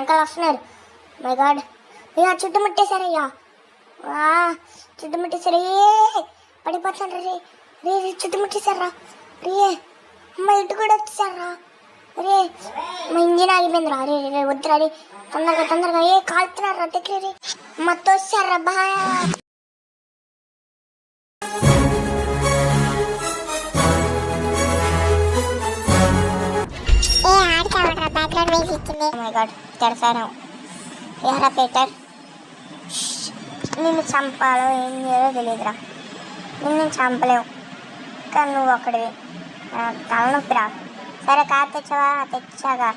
వెనకాల వస్తున్నారు. My God, అయ్యా చుట్టుముట్టేశారయ్యా, చుట్టుముట్టేశారు. పడిపోతాను రే రే రే చుట్టుముట్టేశారా రే. అమ్మ ఇటు కూడా వచ్చేసారా రే. మా ఇంజిన్ ఆగిపోయిందిరా. రే రే వద్దురా రే, తొందరగా తొందరగా కాలుతున్నారా దగ్గర రే. అమ్మ తోసారా బాయ్. తెరసాను ఎరా పీటర్, నిన్ను చంపాలో ఏం చేయాలో తెలియదురా. నిన్ను చంపలేవు, కానీ నువ్వు ఒకటివి. తలనొప్పిరా. సరే కార్ తెచ్చావా? తెచ్చాగా.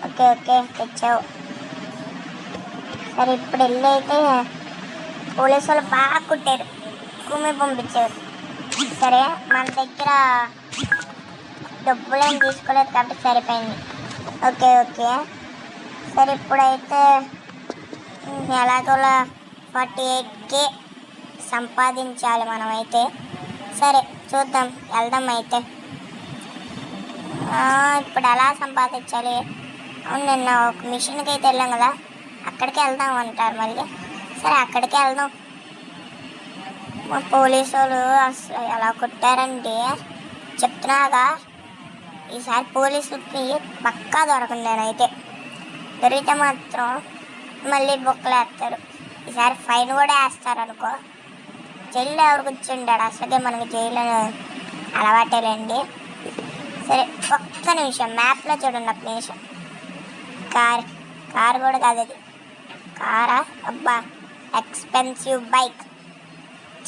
ఓకే ఓకే తెచ్చావు. సరే ఇప్పుడు వెళ్ళి అయితే పోలీసు వాళ్ళు బాగా కుట్టారు, కుమ్మి పంపించారు. సరే మన దగ్గర డబ్బులేం తీసుకోలేదు కాబట్టి సరిపోయింది. ఓకే ఓకే సరే ఇప్పుడైతే ఎలాగోలా 48K సంపాదించాలి మనమైతే. సరే చూద్దాం, వెళ్దాం అయితే. ఇప్పుడు ఎలా సంపాదించాలి? అవును, నిన్న ఒక మిషన్కి అయితే వెళ్ళాం కదా, అక్కడికి వెళ్దాం అంటారు మళ్ళీ. సరే అక్కడికే వెళ్దాం. మా పోలీసు వాళ్ళు అసలు ఎలా కొట్టారంటే చెప్తున్నాగా, ఈసారి పోలీసులకి పక్కా దొరకదు. నేనైతే దొరికితే మాత్రం మళ్ళీ బొక్కలు వేస్తారు. ఈసారి ఫైన్ కూడా వేస్తారు అనుకో. జైల్లో ఎవరు కూర్చుంటాడు? అసలుకే మనకి జైలు అలవాటేలేండి. సరే ఒక్క నిమిషం మ్యాప్లో చూడండి, ఒక్క నిమిషం. కార్ కూడా కాదు అది. కారా? అబ్బా ఎక్స్పెన్సివ్ బైక్.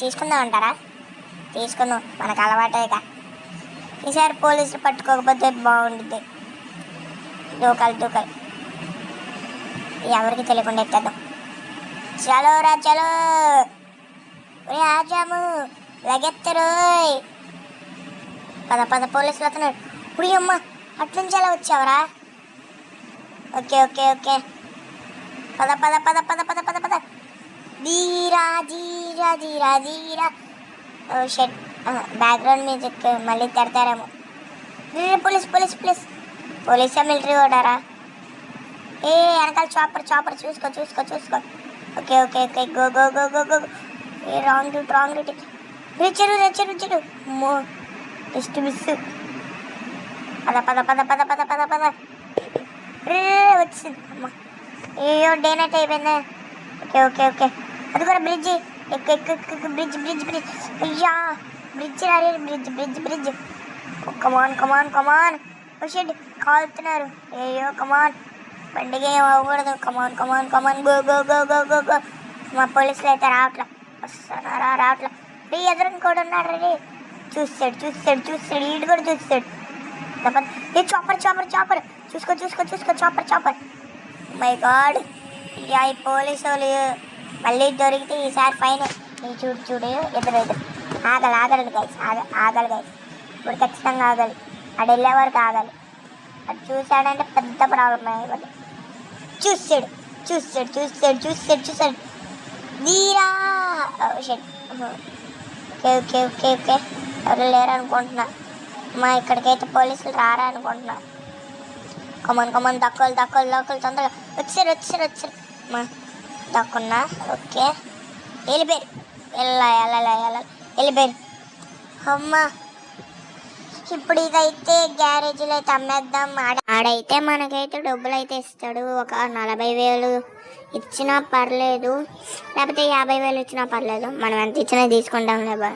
తీసుకుందాం అంటారా? తీసుకుందాం, మనకు అలవాటేగా. ఈసారి పోలీసులు పట్టుకోకపోతే బాగుంటుంది. దూకాలి ఎవరికి తెలియకుండా ఎత్తేద్దాం. చలో రా చలో, ఆజాము లగెత్తరు. పద పోలీసులు వస్తున్నారు. ఇప్పుడు అమ్మ అట్నుంచి ఎలా వచ్చావరా? ఓకే ఓకే ఓకే పద. ధీరా ధీరా ధీరా ధీరా. ఓ షెట్, బ్యాక్గ్రౌండ్ మ్యూజిక్ మళ్ళీ తిడతారేమో. పోలీసా మిలిటరీ ఓడారా? వెనకాల చాపర్ చూసుకో. Okay go. Wrong route. రెచ్చరు అమ్మో, జస్ట్ మిస్. పద. వచ్చింది అమ్మ. అయ్యో డే నైట్ అయిపోయిందా? ఓకే అది కూడా బ్రిడ్జ్. బ్రిడ్జ్. అయ్యా బ్రిడ్జ్. కమాన్. ఓ షెడ్ కాలుతున్నారు. అయ్యో కమాన్, బండికి ఏం అవ్వకూడదు. Come on go. మా పోలీసులు అయితే రావట్లా. వస్తున్నారా? రావట్లా. ఎదురు కూడా ఉన్నాడు రే. చూస్తాడు ఈడు కూడా చూస్తాడు. చాపర్ చూసుకో చాపర్. మై గాడ్, ఈ పోలీసు వాళ్ళు మళ్ళీ దొరికితే ఈసారి ఫైన్. చూడు ఎదురు ఆగాలి గైస్. ఇప్పుడు ఖచ్చితంగా ఆగాలి. అటు వెళ్ళే వరకు ఆగాలి. అటు చూసాడంటే పెద్ద ప్రాబ్లం అయిపోతుంది. చూస్తాడు. నీరా ఓకే ఎవరు లేరు అనుకుంటున్నా. మా ఇక్కడికైతే పోలీసులు రారా అనుకుంటున్నా. కమాన్ దక్కలు తొందరగా వచ్చారు. మా దక్కున్నా. ఓకే వెళ్ళిపోయారు. వెళ్ళిపోయారు. అమ్మా ఇప్పుడు ఇదైతే గ్యారేజీలో అయితే అమ్మేద్దాం. ఆడైతే మనకైతే డబ్బులు అయితే ఇస్తాడు. ఒక 40,000 ఇచ్చినా పర్లేదు, లేకపోతే 50,000 ఇచ్చినా పర్లేదు. మనం ఎంత ఇచ్చినా తీసుకుంటాం లేబా.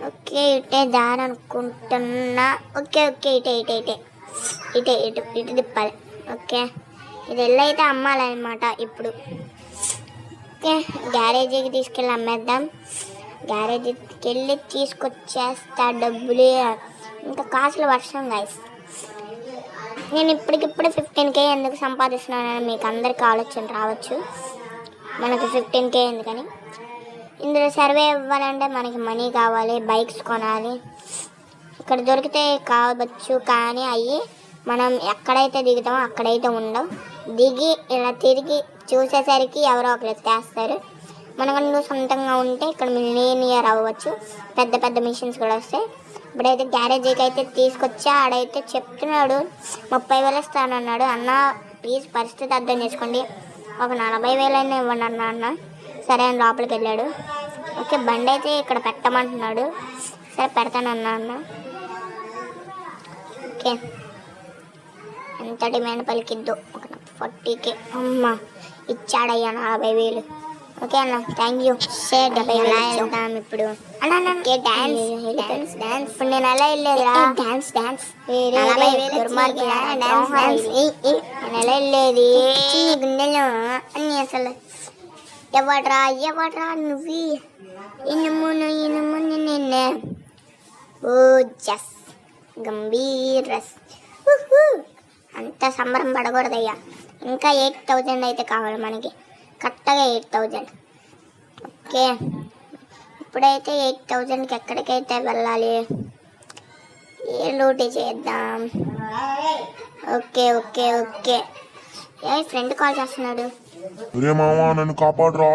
ఓకే ఇటే దారి అనుకుంటున్నా. ఓకే ఇటు తిప్పాలి. ఓకే ఇది వెళ్ళైతే అమ్మాలన్నమాట ఇప్పుడు. ఓకే గ్యారేజీకి తీసుకెళ్ళి అమ్మేద్దాం. గ్యారేజీకి వెళ్ళి తీసుకొచ్చేస్తా డబ్బులు. ఇంకా కాసులు వర్షం గైస్. నేను ఇప్పటికిప్పుడు 15K ఎందుకు సంపాదిస్తున్నానని మీకు అందరికీ ఆలోచన రావచ్చు. మనకి 15K ఎందుకని. ఇందులో సర్వే ఇవ్వాలంటే మనకి మనీ కావాలి, బైక్స్ కొనాలి. ఇక్కడ దొరికితే కావచ్చు, కానీ అవి మనం ఎక్కడైతే దిగుతామో అక్కడైతే ఉండవు. దిగి ఇలా తిరిగి చూసేసరికి ఎవరో ఒకరు ఎత్తేస్తారు. మనకంటూ సొంతంగా ఉంటే ఇక్కడ మిలియనియర్ అవ్వచ్చు. పెద్ద మిషన్స్ కూడా వస్తాయి. ఇప్పుడైతే గ్యారేజీకి అయితే తీసుకొచ్చా. ఆడైతే చెప్తున్నాడు 30,000 ఇస్తానన్నాడు. అన్న ప్లీజ్ పరిస్థితి అర్థం చేసుకోండి. ఒక 40,000 అయినా ఇవ్వండి అన్న. సరే అని లోపలికి వెళ్ళాడు. ఓకే, బండి అయితే ఇక్కడ పెట్టమంటున్నాడు. సరే పెడతానన్నా అన్న. ఓకే, ఎంత డిమాండ్ పలికిద్దు. ఒక 40K. అమ్మ ఇచ్చాడయ్యా 40,000. ఓకే అన్న, థ్యాంక్ యూ. ఎలా వెళ్తాం ఇప్పుడు అన్న? డాన్స్ డాన్స్ ఇప్పుడు నేను ఎలా వెళ్ళేదిరా? డాన్స్ డాన్స్ నేను ఎలా వెళ్ళేది? గుండెలో అన్ని అసలు ఎవడ్రా నువ్వు? ఇనుము నిన్నే. ఓ జస్ గంభీరస్. అంత సంబరం పడకూడదయ్యా. ఇంకా 8,000 అయితే కావాలి మనకి, కరెక్ట్గా 8,000. ఓకే, ఇప్పుడైతే 8,000కి ఎక్కడికైతే వెళ్ళాలి? ఏ లూటీ చేద్దాం? Okay okay okay. ఏ ఫ్రెండ్ కాల్ చేస్తున్నాడు. ఒరే మామ నన్ను కాపాడరా.